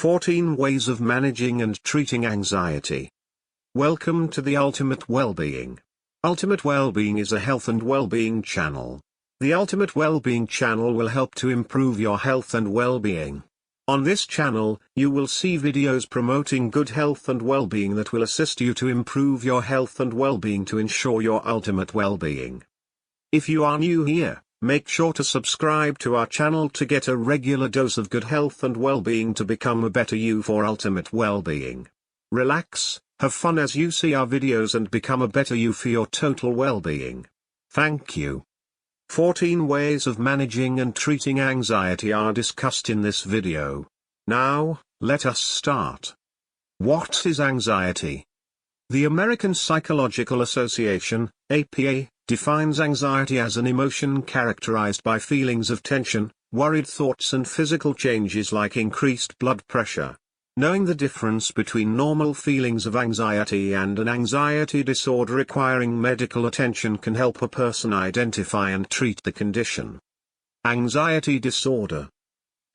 14 Ways of Managing and Treating Anxiety. Welcome to the Ultimate Wellbeing. Ultimate Wellbeing is a health and well-being channel. The Ultimate Wellbeing channel will help to improve your health and well-being. On this channel, you will see videos promoting good health and well-being that will assist you to improve your health and well-being to ensure your ultimate well-being. If you are new here, make sure to subscribe to our channel to get a regular dose of good health and well-being to become a better you for ultimate well-being. Relax, have fun as you see our videos and become a better you for your total well-being. Thank you. 14 ways of managing and treating anxiety are discussed in this video. Now, let us start. What is anxiety? The American Psychological Association, APA, defines anxiety as an emotion characterized by feelings of tension, worried thoughts and physical changes like increased blood pressure. Knowing the difference between normal feelings of anxiety and an anxiety disorder requiring medical attention can help a person identify and treat the condition. Anxiety disorder.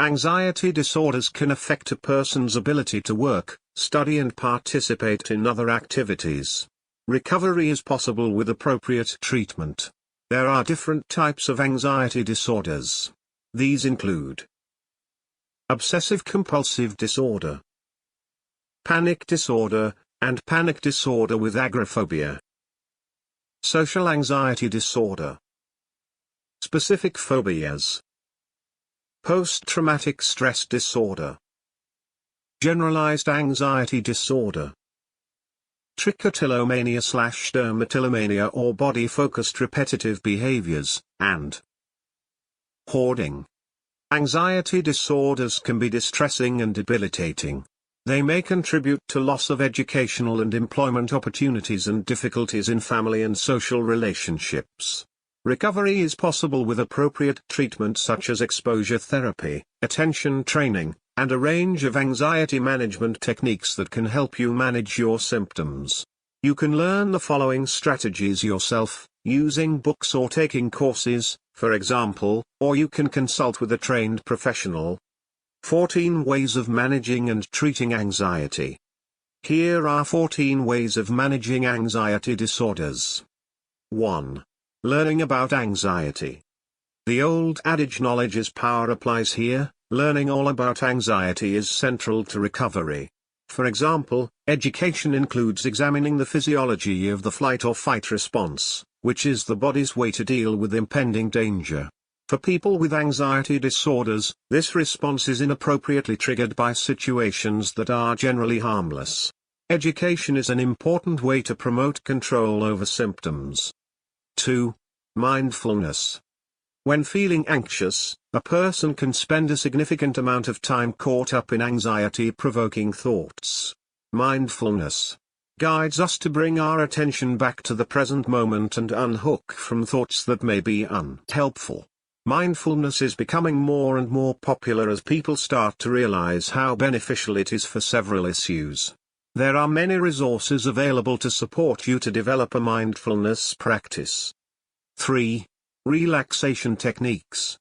Anxiety disorders can affect a person's ability to work, study and participate in other activities. Recovery is possible with appropriate treatment. There are different types of anxiety disorders. These include obsessive-compulsive disorder, panic disorder, and panic disorder with agoraphobia, social anxiety disorder, specific phobias, post-traumatic stress disorder, generalized anxiety disorder, trichotillomania/dermatillomania or body-focused repetitive behaviors, and hoarding. Anxiety disorders can be distressing and debilitating. They may contribute to loss of educational and employment opportunities and difficulties in family and social relationships. Recovery is possible with appropriate treatment such as exposure therapy, attention training, and a range of anxiety management techniques that can help you manage your symptoms. You can learn the following strategies yourself, using books or taking courses, for example, or you can consult with a trained professional. 14 Ways of Managing and Treating Anxiety. Here are 14 ways of managing anxiety disorders. 1. Learning about anxiety. The old adage knowledge is power applies here. Learning all about anxiety is central to recovery. For example, education includes examining the physiology of the flight or fight response, which is the body's way to deal with impending danger. For people with anxiety disorders, this response is inappropriately triggered by situations that are generally harmless. Education is an important way to promote control over symptoms. 2. Mindfulness. When feeling anxious, a person can spend a significant amount of time caught up in anxiety-provoking thoughts. Mindfulness guides us to bring our attention back to the present moment and unhook from thoughts that may be unhelpful. Mindfulness is becoming more and more popular as people start to realize how beneficial it is for several issues. There are many resources available to support you to develop a mindfulness practice. 3. Relaxation techniques.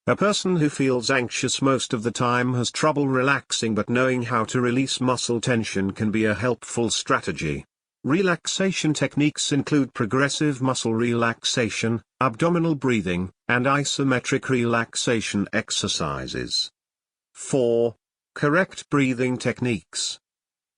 A person who feels anxious most of the time has trouble relaxing, but knowing how to release muscle tension can be a helpful strategy. Relaxation techniques include progressive muscle relaxation, abdominal breathing, and isometric relaxation exercises. 4. Correct breathing techniques.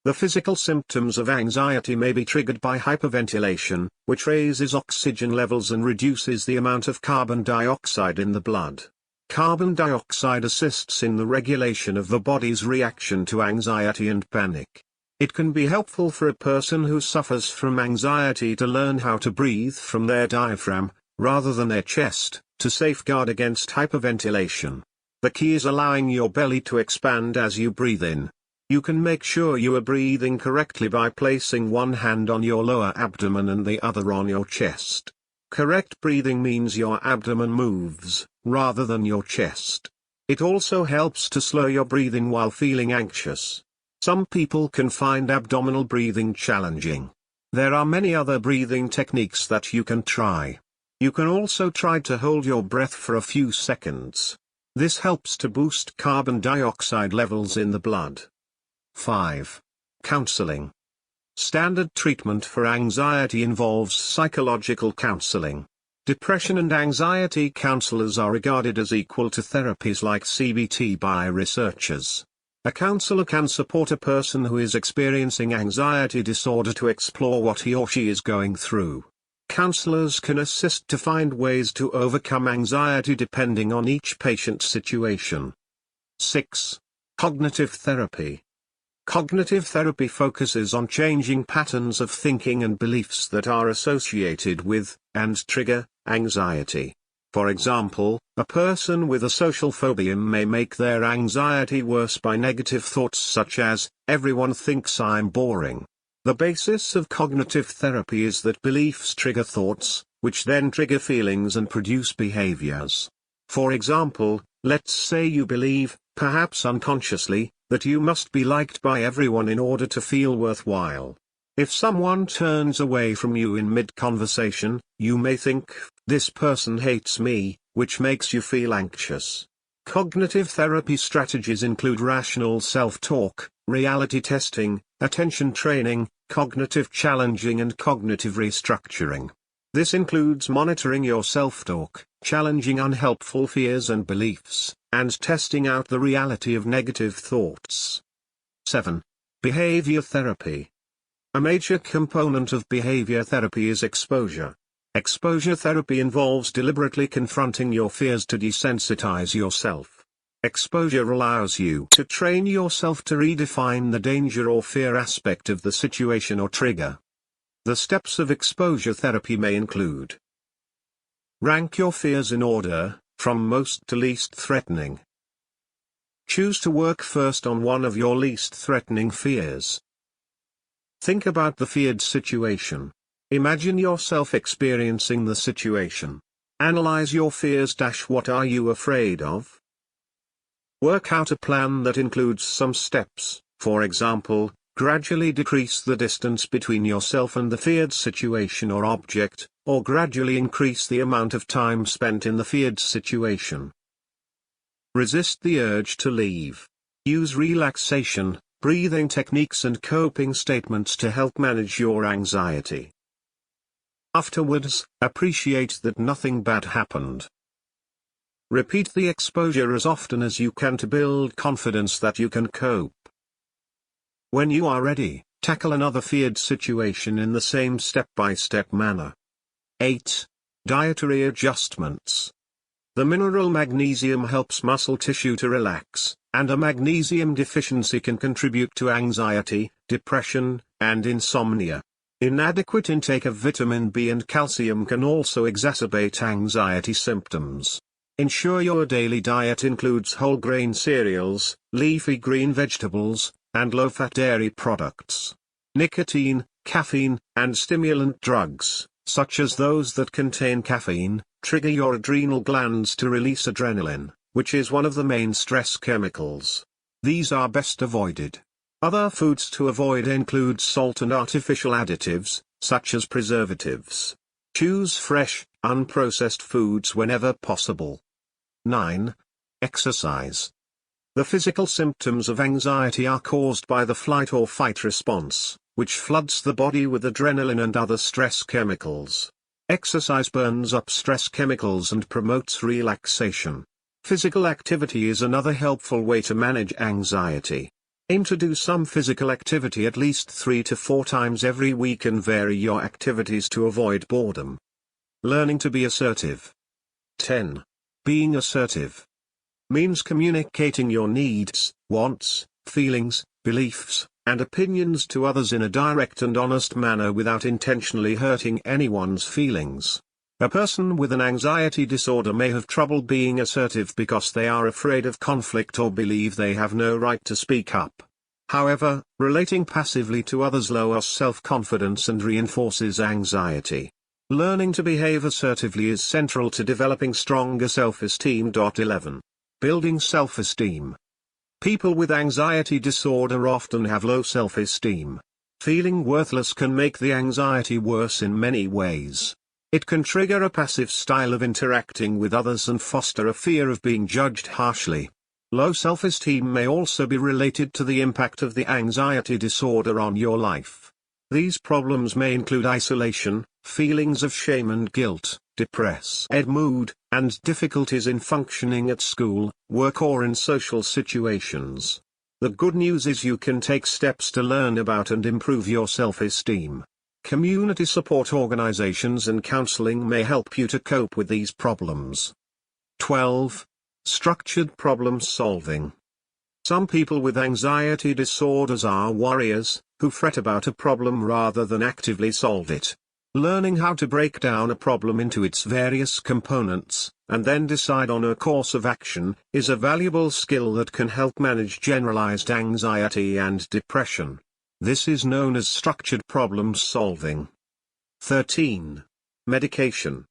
The physical symptoms of anxiety may be triggered by hyperventilation, which raises oxygen levels and reduces the amount of carbon dioxide in the blood. Carbon dioxide assists in the regulation of the body's reaction to anxiety and panic. It can be helpful for a person who suffers from anxiety to learn how to breathe from their diaphragm, rather than their chest, to safeguard against hyperventilation. The key is allowing your belly to expand as you breathe in. You can make sure you are breathing correctly by placing one hand on your lower abdomen and the other on your chest. Correct breathing means your abdomen moves, rather than your chest. It also helps to slow your breathing while feeling anxious. Some people can find abdominal breathing challenging. There are many other breathing techniques that you can try. You can also try to hold your breath for a few seconds. This helps to boost carbon dioxide levels in the blood. 5. Counseling. Standard treatment for anxiety involves psychological counseling. Depression and anxiety counselors are regarded as equal to therapies like CBT by researchers. A counselor can support a person who is experiencing anxiety disorder to explore what he or she is going through. Counselors can assist to find ways to overcome anxiety depending on each patient's situation. 6. Cognitive therapy. Cognitive therapy focuses on changing patterns of thinking and beliefs that are associated with, and trigger, anxiety. For example, a person with a social phobia may make their anxiety worse by negative thoughts such as, "Everyone thinks I'm boring." The basis of cognitive therapy is that beliefs trigger thoughts, which then trigger feelings and produce behaviors. For example, let's say you believe, perhaps unconsciously, that you must be liked by everyone in order to feel worthwhile. If someone turns away from you in mid-conversation, you may think, "This person hates me," which makes you feel anxious. Cognitive therapy strategies include rational self-talk, reality testing, attention training, cognitive challenging and cognitive restructuring. This includes monitoring your self-talk, challenging unhelpful fears and beliefs, and testing out the reality of negative thoughts. 7. Behavior therapy. A major component of behavior therapy is exposure. Exposure therapy involves deliberately confronting your fears to desensitize yourself. Exposure allows you to train yourself to redefine the danger or fear aspect of the situation or trigger. The steps of exposure therapy may include: rank your fears in order, from most to least threatening. Choose to work first on one of your least threatening fears. Think about the feared situation. Imagine yourself experiencing the situation. Analyze your fears. What are you afraid of? Work out a plan that includes some steps, for example, gradually decrease the distance between yourself and the feared situation or object, or gradually increase the amount of time spent in the feared situation. Resist the urge to leave. Use relaxation, breathing techniques and coping statements to help manage your anxiety. Afterwards, appreciate that nothing bad happened. Repeat the exposure as often as you can to build confidence that you can cope. When you are ready, tackle another feared situation in the same step-by-step manner. 8. Dietary adjustments. The mineral magnesium helps muscle tissue to relax, and a magnesium deficiency can contribute to anxiety, depression, and insomnia. Inadequate intake of vitamin B and calcium can also exacerbate anxiety symptoms. Ensure your daily diet includes whole grain cereals, leafy green vegetables, and low-fat dairy products. Nicotine, caffeine, and stimulant drugs, such as those that contain caffeine, trigger your adrenal glands to release adrenaline, which is one of the main stress chemicals. These are best avoided. Other foods to avoid include salt and artificial additives, such as preservatives. Choose fresh, unprocessed foods whenever possible. 9. Exercise. The physical symptoms of anxiety are caused by the flight or fight response, which floods the body with adrenaline and other stress chemicals. Exercise burns up stress chemicals and promotes relaxation. Physical activity is another helpful way to manage anxiety. Aim to do some physical activity at least 3 to 4 times every week and vary your activities to avoid boredom. Learning to be assertive. 10. Being assertive means communicating your needs, wants, feelings, beliefs, and opinions to others in a direct and honest manner without intentionally hurting anyone's feelings. A person with an anxiety disorder may have trouble being assertive because they are afraid of conflict or believe they have no right to speak up. However, relating passively to others lowers self-confidence and reinforces anxiety. Learning to behave assertively is central to developing stronger self-esteem. 11. Building self-esteem. People with anxiety disorder often have low self-esteem. Feeling worthless can make the anxiety worse in many ways. It can trigger a passive style of interacting with others and foster a fear of being judged harshly. Low self-esteem may also be related to the impact of the anxiety disorder on your life. These problems may include isolation, feelings of shame and guilt, depressed mood, and difficulties in functioning at school, work or in social situations. The good news is you can take steps to learn about and improve your self-esteem. Community support organizations and counseling may help you to cope with these problems. 12. Structured problem solving. Some people with anxiety disorders are worriers, who fret about a problem rather than actively solve it. Learning how to break down a problem into its various components, and then decide on a course of action, is a valuable skill that can help manage generalized anxiety and depression. This is known as structured problem solving. 13. Medication.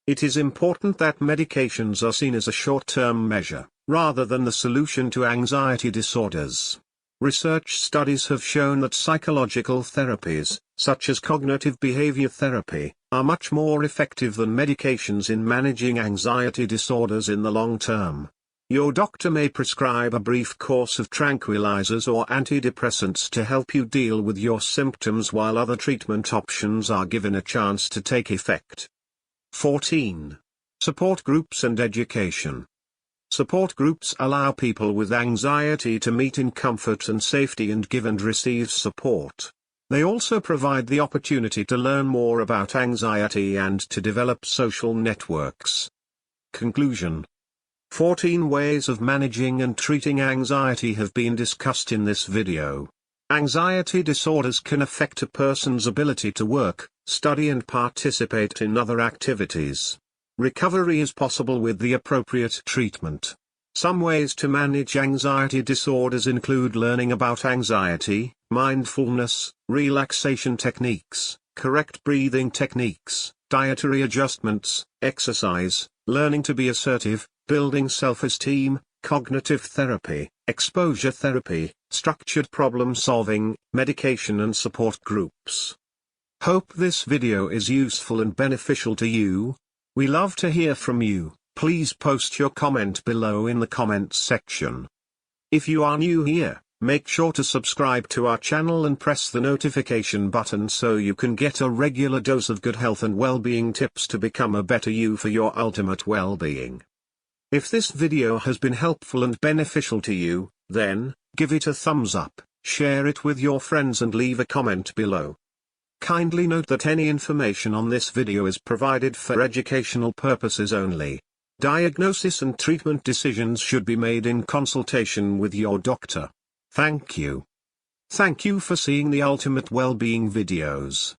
It is important that medications are seen as a short-term measure, rather than the solution to anxiety disorders. Research studies have shown that psychological therapies, such as cognitive behavior therapy, are much more effective than medications in managing anxiety disorders in the long term. Your doctor may prescribe a brief course of tranquilizers or antidepressants to help you deal with your symptoms while other treatment options are given a chance to take effect. 14. Support groups and education. Support groups allow people with anxiety to meet in comfort and safety and give and receive support. They also provide the opportunity to learn more about anxiety and to develop social networks. Conclusion. 14 ways of managing and treating anxiety have been discussed in this video. Anxiety disorders can affect a person's ability to work, study and participate in other activities. Recovery is possible with the appropriate treatment. Some ways to manage anxiety disorders include learning about anxiety, mindfulness, relaxation techniques, correct breathing techniques, dietary adjustments, exercise, learning to be assertive, building self-esteem, cognitive therapy, exposure therapy, structured problem solving, medication and support groups. Hope this video is useful and beneficial to you. We love to hear from you. Please post your comment below in the comments section. If you are new here, make sure to subscribe to our channel and press the notification button so you can get a regular dose of good health and well-being tips to become a better you for your ultimate well-being. If this video has been helpful and beneficial to you, then, give it a thumbs up, share it with your friends and leave a comment below. Kindly note that any information on this video is provided for educational purposes only. Diagnosis and treatment decisions should be made in consultation with your doctor. Thank you. Thank you for seeing the Ultimate Wellbeing videos.